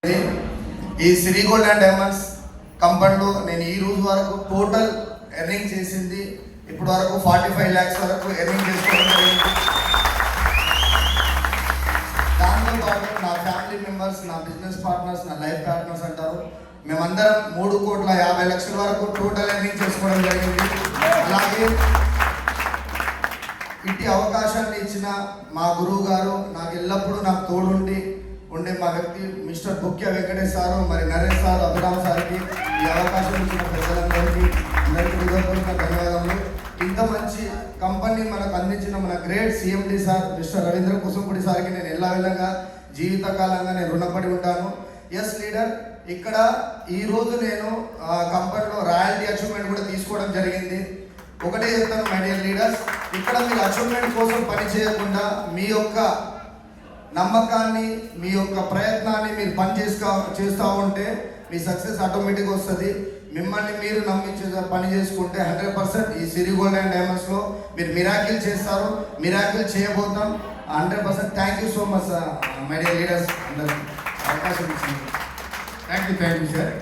ఈ Shri gold and diamonds కంపెనీలో నేను ఈ రోజు వరకు టోటల్ ఎర్నింగ్ చేసింది ఇప్పుడు వరకు 45 lakhs వరకు ఎర్నింగ్ చేసుకోవడం జరిగింది. దాంతో పాటు నా ఫ్యామిలీ మెంబర్స్, నా బిజినెస్ పార్ట్నర్స్, నా లైఫ్ పార్ట్నర్స్ అంటారు, మేమందరం 3,50,00,000 వరకు టోటల్ ఎర్నింగ్ చేసుకోవడం జరిగింది. అలాగే ఇట్టి అవకాశాన్ని ఇచ్చిన మా గురువు గారు నాకు ఎల్లప్పుడూ నాకు తోడుండి ఉండే మా వ్యక్తి మిస్టర్ బుక్య వెంకటేష్ సారు, మరి నరేష్ సార్, అభిరామ్ సార్కి ఈ అవకాశం ఇచ్చిన ప్రజలందరికీ అందరికీ హృదయపూర్వక ధన్యవాదములు. ఇంత మంచి కంపెనీ మనకు అందించిన మన great CMD sir Mister Ravindra Kusumpudi సార్కి నేను ఎల్లవేళగా జీవితకాలంగా నేను రుణపడి ఉంటాను. ఎస్ లీడర్, ఇక్కడ ఈరోజు నేను కంపెనీలో రాయల్టీ అచీవ్మెంట్ కూడా తీసుకోవడం జరిగింది. ఒకటే చెప్తాను మై డియర్ లీడర్స్, ఇక్కడ మీరు అచీవ్మెంట్ కోసం పని చేయకుండా మీ యొక్క నమ్మకాన్ని, మీ యొక్క ప్రయత్నాన్ని మీరు చేస్తూ ఉంటే మీ సక్సెస్ ఆటోమేటిక్గా వస్తుంది. మిమ్మల్ని మీరు నమ్మించే పని చేసుకుంటే 100% ఈ శ్రీ గోల్డ్ అండ్ డైమండ్స్లో మీరు మిరాకిల్ చేస్తారు, మిరాకిల్ చేయబోతాం 100%. Thank you so much my dear leaders, అందరికీ అవకాశం ఇచ్చింది. Thank you sir.